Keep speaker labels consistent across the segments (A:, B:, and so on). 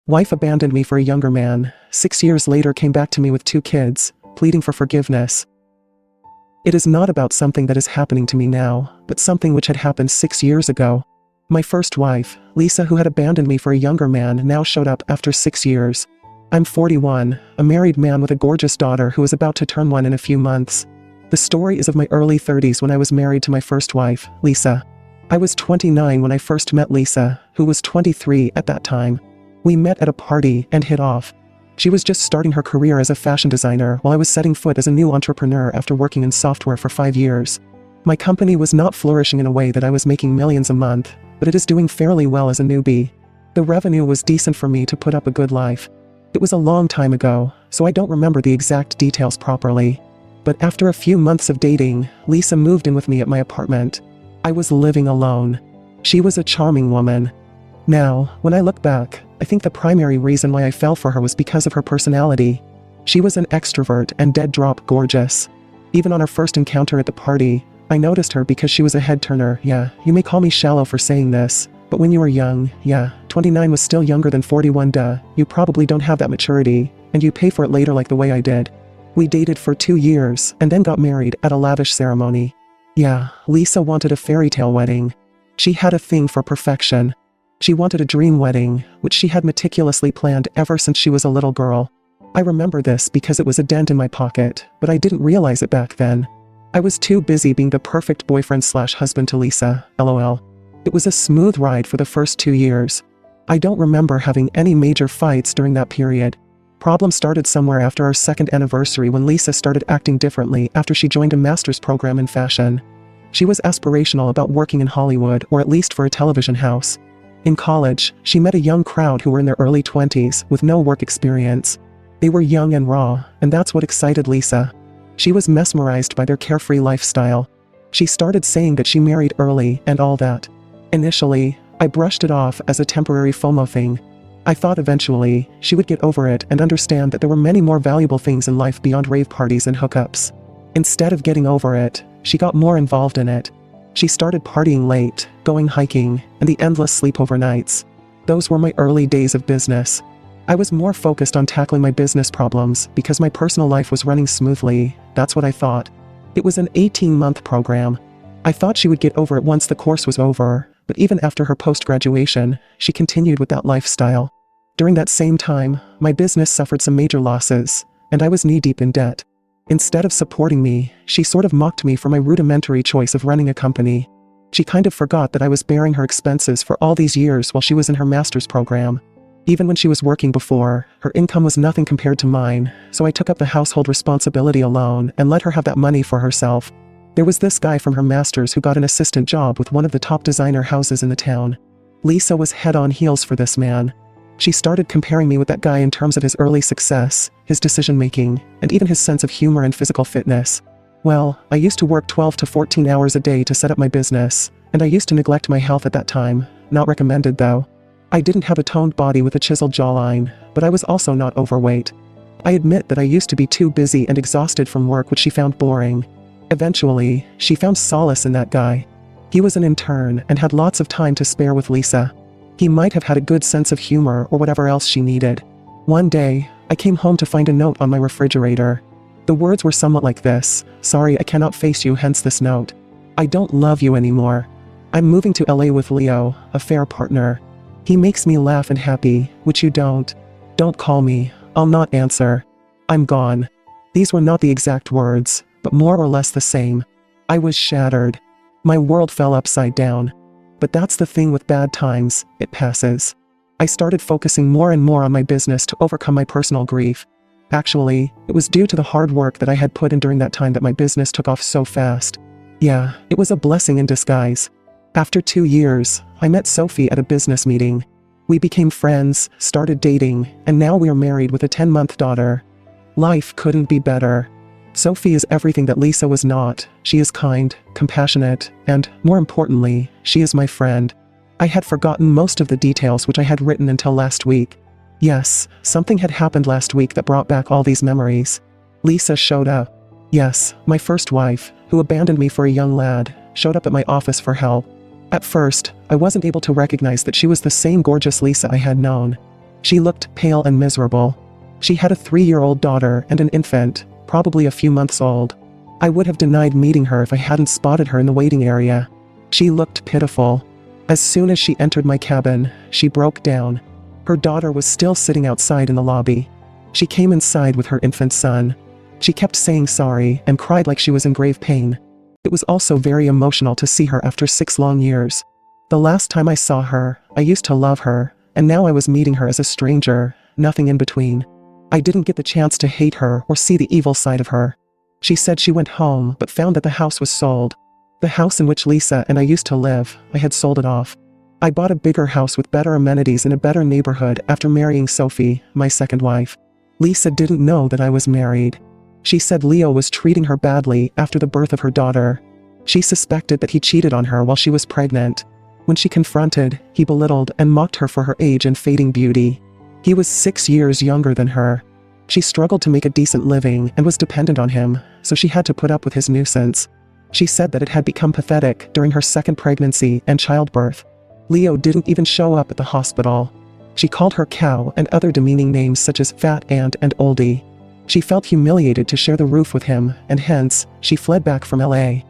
A: Wife abandoned me for a younger man. 6 years later came back to me with 2 kids, pleading for forgiveness. It is not about something that is happening to me now, but something which had happened 6 years ago. My first wife, Lisa, who had abandoned me for a younger man, now showed up after 6 years. I'm 41, a married man with a gorgeous daughter who is about to turn 1 in a few months. The story is of my early 30s when I was married to my first wife, Lisa. I was 29 when I first met Lisa, who was 23 at that time. We met at a party and hit off. She was just starting her career as a fashion designer while I was setting foot as a new entrepreneur after working in software for 5 years. My company was not flourishing in a way that I was making millions a month, but it is doing fairly well as a newbie. The revenue was decent for me to put up a good life. It was a long time ago, so I don't remember the exact details properly. But after a few months of dating, Lisa moved in with me at my apartment. I was living alone. She was a charming woman. Now, when I look back, I think the primary reason why I fell for her was because of her personality. She was an extrovert and dead-drop gorgeous. Even on our first encounter at the party, I noticed her because she was a head-turner. Yeah, you may call me shallow for saying this, but when you were young, 29 was still younger than 41, duh, you probably don't have that maturity, and you pay for it later like the way I did. We dated for 2 years, and then got married at a lavish ceremony. Yeah, Lisa wanted a fairy tale wedding. She had a thing for perfection. She wanted a dream wedding, which she had meticulously planned ever since she was a little girl. I remember this because it was a dent in my pocket, but I didn't realize it back then. I was too busy being the perfect boyfriend/husband to Lisa, lol. It was a smooth ride for the first 2 years. I don't remember having any major fights during that period. Problems started somewhere after our second anniversary when Lisa started acting differently after she joined a master's program in fashion. She was aspirational about working in Hollywood, or at least for a television house. In college, she met a young crowd who were in their early 20s with no work experience. They were young and raw, and that's what excited Lisa. She was mesmerized by their carefree lifestyle. She started saying that she married early and all that. Initially, I brushed it off as a temporary FOMO thing. I thought eventually, she would get over it and understand that there were many more valuable things in life beyond rave parties and hookups. Instead of getting over it, she got more involved in it. She started partying late, going hiking, and the endless sleepover nights. Those were my early days of business. I was more focused on tackling my business problems because my personal life was running smoothly. That's what I thought. It was an 18-month program. I thought she would get over it once the course was over, but even after her post-graduation, she continued with that lifestyle. During that same time, my business suffered some major losses, and I was knee-deep in debt. Instead of supporting me, she sort of mocked me for my rudimentary choice of running a company. She kind of forgot that I was bearing her expenses for all these years while she was in her master's program. Even when she was working before, her income was nothing compared to mine, so I took up the household responsibility alone and let her have that money for herself. There was this guy from her master's who got an assistant job with one of the top designer houses in the town. Lisa was head on heels for this man. She started comparing me with that guy in terms of his early success, his decision-making, and even his sense of humor and physical fitness. Well, I used to work 12 to 14 hours a day to set up my business, and I used to neglect my health at that time. Not recommended though. I didn't have a toned body with a chiseled jawline, but I was also not overweight. I admit that I used to be too busy and exhausted from work, which she found boring. Eventually, she found solace in that guy. He was an intern and had lots of time to spare with Lisa. He might have had a good sense of humor or whatever else she needed. One day, I came home to find a note on my refrigerator. The words were somewhat like this: "Sorry, I cannot face you, hence this note. I don't love you anymore. I'm moving to LA with Leo, a fair partner. He makes me laugh and happy, which you don't. Don't call me, I'll not answer. I'm gone." These were not the exact words, but more or less the same. I was shattered. My world fell upside down. But that's the thing with bad times, it passes. I started focusing more and more on my business to overcome my personal grief. Actually, it was due to the hard work that I had put in during that time that my business took off so fast. Yeah, it was a blessing in disguise. After 2 years, I met Sophie at a business meeting. We became friends, started dating, and now we are married with a 10-month daughter. Life couldn't be better. Sophie is everything that Lisa was not. She is kind, compassionate, and, more importantly, she is my friend. I had forgotten most of the details which I had written until last week. Yes, something had happened last week that brought back all these memories. Lisa showed up. Yes, my first wife, who abandoned me for a young lad, showed up at my office for help. At first, I wasn't able to recognize that she was the same gorgeous Lisa I had known. She looked pale and miserable. She had a 3-year-old daughter and an infant, probably a few months old. I would have denied meeting her if I hadn't spotted her in the waiting area. She looked pitiful. As soon as she entered my cabin, she broke down. Her daughter was still sitting outside in the lobby. She came inside with her infant son. She kept saying sorry and cried like she was in grave pain. It was also very emotional to see her after 6 long years. The last time I saw her, I used to love her, and now I was meeting her as a stranger, nothing in between. I didn't get the chance to hate her or see the evil side of her. She said she went home but found that the house was sold. The house in which Lisa and I used to live, I had sold it off. I bought a bigger house with better amenities in a better neighborhood after marrying Sophie, my second wife. Lisa didn't know that I was married. She said Leo was treating her badly after the birth of her daughter. She suspected that he cheated on her while she was pregnant. When she confronted, he belittled and mocked her for her age and fading beauty. He was 6 years younger than her. She struggled to make a decent living and was dependent on him, so she had to put up with his nuisance. She said that it had become pathetic during her second pregnancy and childbirth. Leo didn't even show up at the hospital. She called her cow and other demeaning names such as fat aunt and oldie. She felt humiliated to share the roof with him, and hence, she fled back from LA.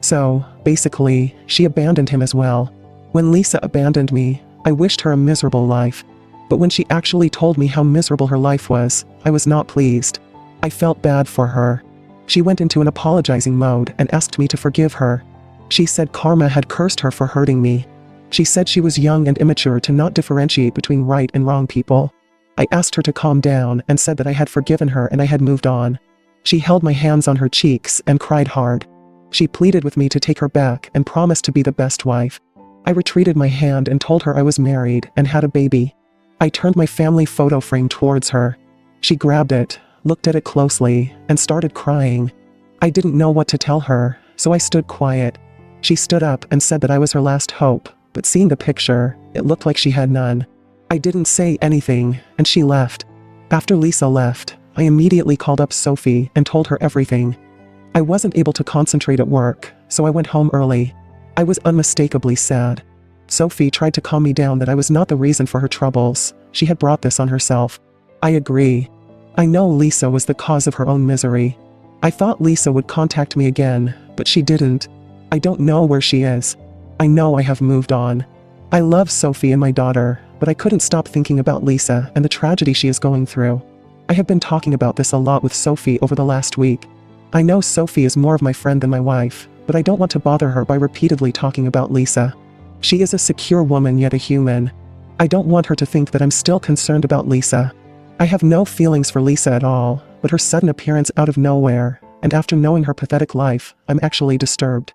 A: So, basically, she abandoned him as well. When Lisa abandoned me, I wished her a miserable life. But when she actually told me how miserable her life was, I was not pleased. I felt bad for her. She went into an apologizing mode and asked me to forgive her. She said karma had cursed her for hurting me. She said she was young and immature to not differentiate between right and wrong people. I asked her to calm down and said that I had forgiven her and I had moved on. She held my hands on her cheeks and cried hard. She pleaded with me to take her back and promised to be the best wife. I retreated my hand and told her I was married and had a baby. I turned my family photo frame towards her. She grabbed it, looked at it closely, and started crying. I didn't know what to tell her, so I stood quiet. She stood up and said that I was her last hope, but seeing the picture, it looked like she had none. I didn't say anything, and she left. After Lisa left, I immediately called up Sophie and told her everything. I wasn't able to concentrate at work, so I went home early. I was unmistakably sad. Sophie tried to calm me down that I was not the reason for her troubles. She had brought this on herself. I agree. I know Lisa was the cause of her own misery. I thought Lisa would contact me again, but she didn't. I don't know where she is. I know I have moved on. I love Sophie and my daughter, but I couldn't stop thinking about Lisa and the tragedy she is going through. I have been talking about this a lot with Sophie over the last week. I know Sophie is more of my friend than my wife, but I don't want to bother her by repeatedly talking about Lisa. She is a secure woman yet a human. I don't want her to think that I'm still concerned about Lisa. I have no feelings for Lisa at all, but her sudden appearance out of nowhere, and after knowing her pathetic life, I'm actually disturbed.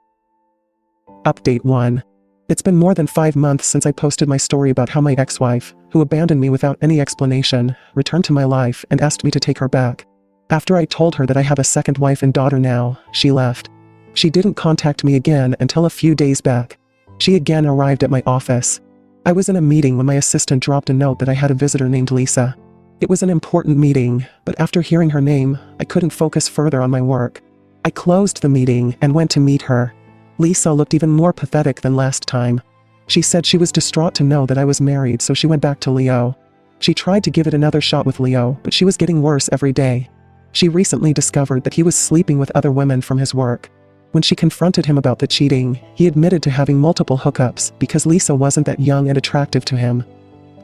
A: Update 1. It's been more than 5 months since I posted my story about how my ex-wife, who abandoned me without any explanation, returned to my life and asked me to take her back. After I told her that I have a second wife and daughter now, she left. She didn't contact me again until a few days back. She again arrived at my office. I was in a meeting when my assistant dropped a note that I had a visitor named Lisa. It was an important meeting, but after hearing her name, I couldn't focus further on my work. I closed the meeting and went to meet her. Lisa looked even more pathetic than last time. She said she was distraught to know that I was married, so she went back to Leo. She tried to give it another shot with Leo, but she was getting worse every day. She recently discovered that he was sleeping with other women from his work. When she confronted him about the cheating, he admitted to having multiple hookups because Lisa wasn't that young and attractive to him.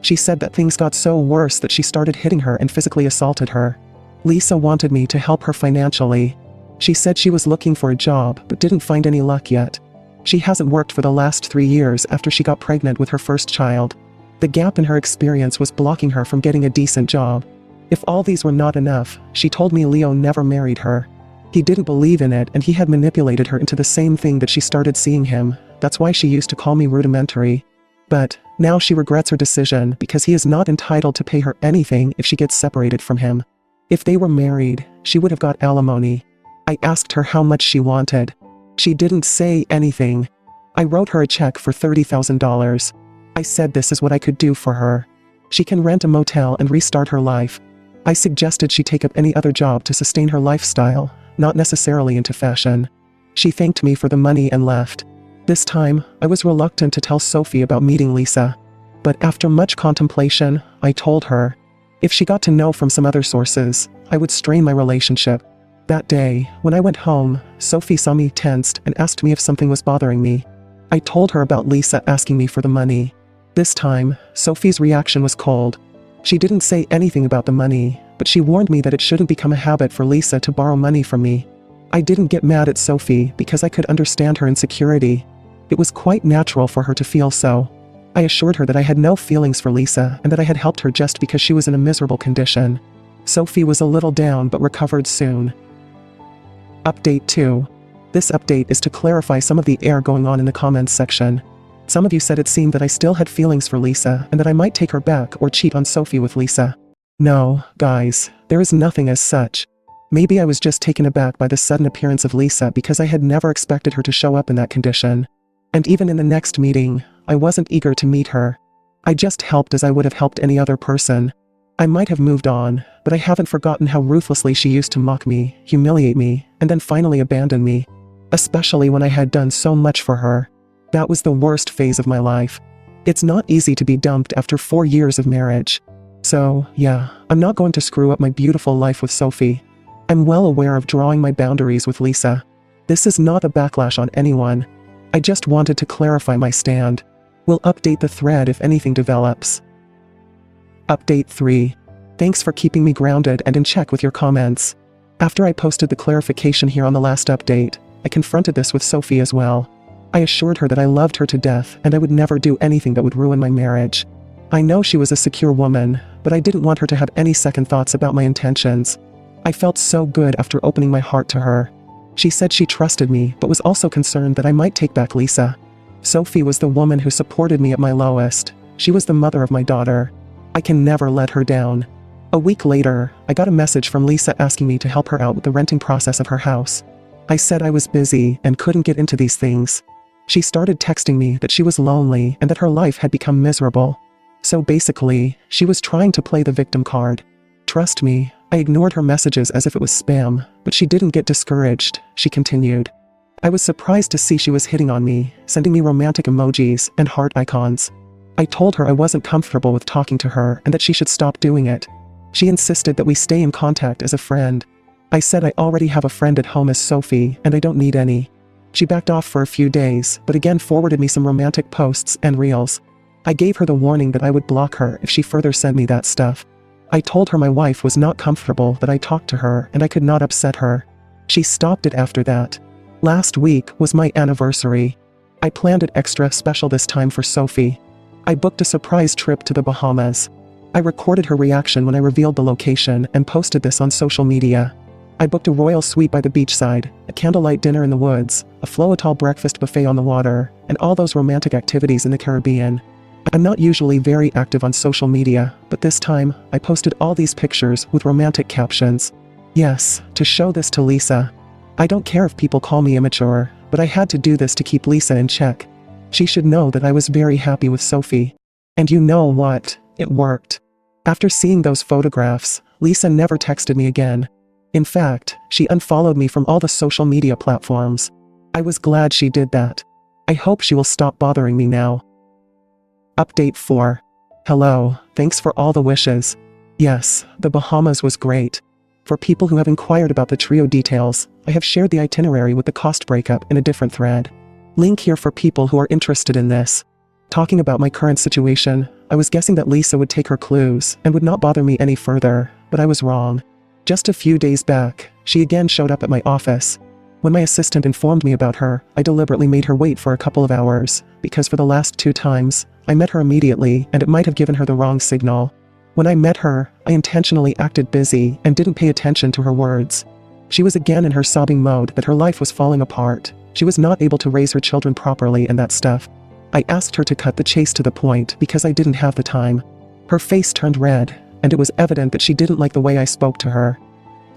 A: She said that things got so worse that she started hitting her and physically assaulted her. Lisa wanted me to help her financially. She said she was looking for a job but didn't find any luck yet. She hasn't worked for the last 3 years after she got pregnant with her first child. The gap in her experience was blocking her from getting a decent job. If all these were not enough, she told me Leo never married her. He didn't believe in it and he had manipulated her into the same thing that she started seeing him. That's why she used to call me rudimentary. But now she regrets her decision because he is not entitled to pay her anything if she gets separated from him. If they were married, she would have got alimony. I asked her how much she wanted. She didn't say anything. I wrote her a check for $30,000. I said this is what I could do for her. She can rent a motel and restart her life. I suggested she take up any other job to sustain her lifestyle, not necessarily into fashion. She thanked me for the money and left. This time, I was reluctant to tell Sophie about meeting Lisa. But after much contemplation, I told her, if she got to know from some other sources, I would strain my relationship. That day, when I went home, Sophie saw me tensed and asked me if something was bothering me. I told her about Lisa asking me for the money. This time, Sophie's reaction was cold. She didn't say anything about the money, but she warned me that it shouldn't become a habit for Lisa to borrow money from me. I didn't get mad at Sophie because I could understand her insecurity. It was quite natural for her to feel so. I assured her that I had no feelings for Lisa and that I had helped her just because she was in a miserable condition. Sophie was a little down but recovered soon. Update 2. This update is to clarify some of the air going on in the comments section. Some of you said it seemed that I still had feelings for Lisa and that I might take her back or cheat on Sophie with Lisa. No, guys, there is nothing as such. Maybe I was just taken aback by the sudden appearance of Lisa because I had never expected her to show up in that condition. And even in the next meeting, I wasn't eager to meet her. I just helped as I would have helped any other person. I might have moved on, but I haven't forgotten how ruthlessly she used to mock me, humiliate me, and then finally abandon me. Especially when I had done so much for her. That was the worst phase of my life. It's not easy to be dumped after 4 years of marriage. So, yeah, I'm not going to screw up my beautiful life with Sophie. I'm well aware of drawing my boundaries with Lisa. This is not a backlash on anyone. I just wanted to clarify my stand. We'll update the thread if anything develops. Update 3. Thanks for keeping me grounded and in check with your comments. After I posted the clarification here on the last update, I confronted this with Sophie as well. I assured her that I loved her to death and I would never do anything that would ruin my marriage. I know she was a secure woman, but I didn't want her to have any second thoughts about my intentions. I felt so good after opening my heart to her. She said she trusted me, but was also concerned that I might take back Lisa. Sophie was the woman who supported me at my lowest. She was the mother of my daughter. I can never let her down. A week later, I got a message from Lisa asking me to help her out with the renting process of her house. I said I was busy and couldn't get into these things. She started texting me that she was lonely and that her life had become miserable. So basically, she was trying to play the victim card. Trust me, I ignored her messages as if it was spam, but she didn't get discouraged, she continued. I was surprised to see she was hitting on me, sending me romantic emojis and heart icons. I told her I wasn't comfortable with talking to her and that she should stop doing it. She insisted that we stay in contact as a friend. I said I already have a friend at home as Sophie and I don't need any. She backed off for a few days, but again forwarded me some romantic posts and reels. I gave her the warning that I would block her if she further sent me that stuff. I told her my wife was not comfortable that I talked to her and I could not upset her. She stopped it after that. Last week was my anniversary. I planned it extra special this time for Sophie. I booked a surprise trip to the Bahamas. I recorded her reaction when I revealed the location and posted this on social media. I booked a royal suite by the beachside, a candlelight dinner in the woods, a floatal breakfast buffet on the water, and all those romantic activities in the Caribbean. I'm not usually very active on social media, but this time, I posted all these pictures with romantic captions. Yes, to show this to Lisa. I don't care if people call me immature, but I had to do this to keep Lisa in check. She should know that I was very happy with Sophie. And you know what? It worked. After seeing those photographs, Lisa never texted me again. In fact, she unfollowed me from all the social media platforms. I was glad she did that. I hope she will stop bothering me now. Update 4. Hello, thanks for all the wishes. Yes, the Bahamas was great. For people who have inquired about the trio details, I have shared the itinerary with the cost breakup in a different thread. Link here for people who are interested in this. Talking about my current situation, I was guessing that Lisa would take her clues and would not bother me any further, but I was wrong. Just a few days back, she again showed up at my office. When my assistant informed me about her, I deliberately made her wait for a couple of hours, because for the last 2 times, I met her immediately and it might have given her the wrong signal. When I met her, I intentionally acted busy and didn't pay attention to her words. She was again in her sobbing mode that her life was falling apart. She was not able to raise her children properly and that stuff. I asked her to cut the chase to the point because I didn't have the time. Her face turned red, and it was evident that she didn't like the way I spoke to her.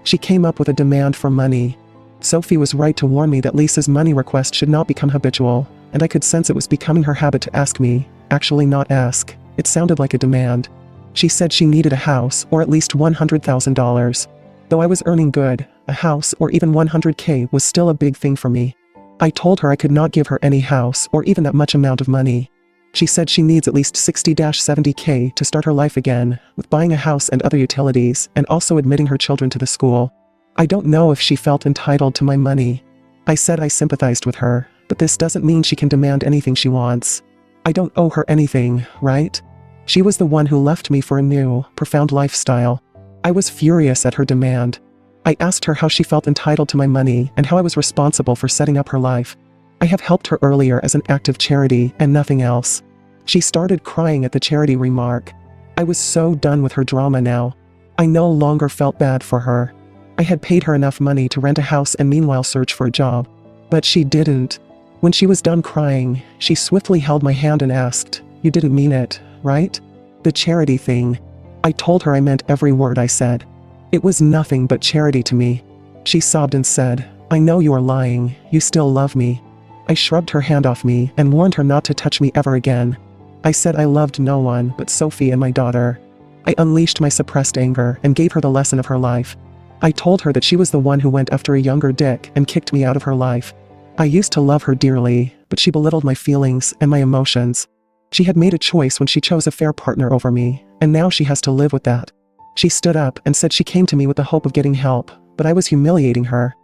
A: She came up with a demand for money. Sophie was right to warn me that Lisa's money request should not become habitual, and I could sense it was becoming her habit to ask me, actually not ask. It sounded like a demand. She said she needed a house or at least $100,000. Though I was earning good, a house or even $100K was still a big thing for me. I told her I could not give her any house or even that much amount of money. She said she needs at least 60-70K to start her life again, with buying a house and other utilities, and also admitting her children to the school. I don't know if she felt entitled to my money. I said I sympathized with her, but this doesn't mean she can demand anything she wants. I don't owe her anything, right? She was the one who left me for a new, profound lifestyle. I was furious at her demand. I asked her how she felt entitled to my money and how I was responsible for setting up her life. I have helped her earlier as an act of charity and nothing else. She started crying at the charity remark. I was so done with her drama now. I no longer felt bad for her. I had paid her enough money to rent a house and meanwhile search for a job. But she didn't. When she was done crying, she swiftly held my hand and asked, "You didn't mean it, right? The charity thing." I told her I meant every word I said. It was nothing but charity to me. She sobbed and said, "I know you are lying. You still love me." I shrugged her hand off me and warned her not to touch me ever again. I said I loved no one but Sophie and my daughter. I unleashed my suppressed anger and gave her the lesson of her life. I told her that she was the one who went after a younger dick and kicked me out of her life. I used to love her dearly, but she belittled my feelings and my emotions. She had made a choice when she chose a fair partner over me, and now she has to live with that. She stood up and said she came to me with the hope of getting help, but I was humiliating her.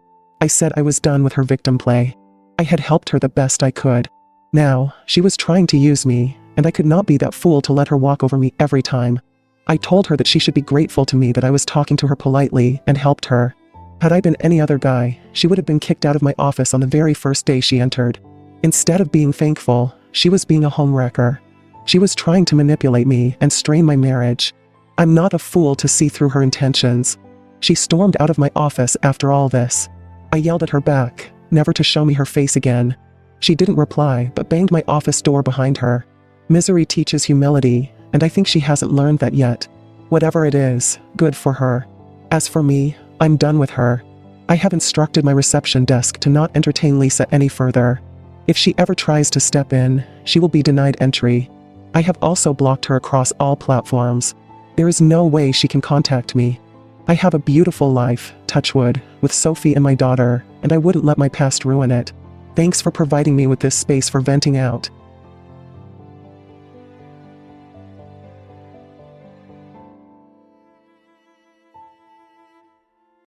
A: I said I was done with her victim play. I had helped her the best I could. Now, she was trying to use me, and I could not be that fool to let her walk over me every time. I told her that she should be grateful to me that I was talking to her politely and helped her. Had I been any other guy, she would have been kicked out of my office on the very first day she entered. Instead of being thankful, she was being a homewrecker. She was trying to manipulate me and strain my marriage. I'm not a fool to see through her intentions. She stormed out of my office after all this. I yelled at her back, never to show me her face again. She didn't reply, but banged my office door behind her. Misery teaches humility, and I think she hasn't learned that yet. Whatever it is, good for her. As for me, I'm done with her. I have instructed my reception desk to not entertain Lisa any further. If she ever tries to step in, she will be denied entry. I have also blocked her across all platforms. There is no way she can contact me. I have a beautiful life, touch wood, with Sophie and my daughter, and I wouldn't let my past ruin it. Thanks for providing me with this space for venting out.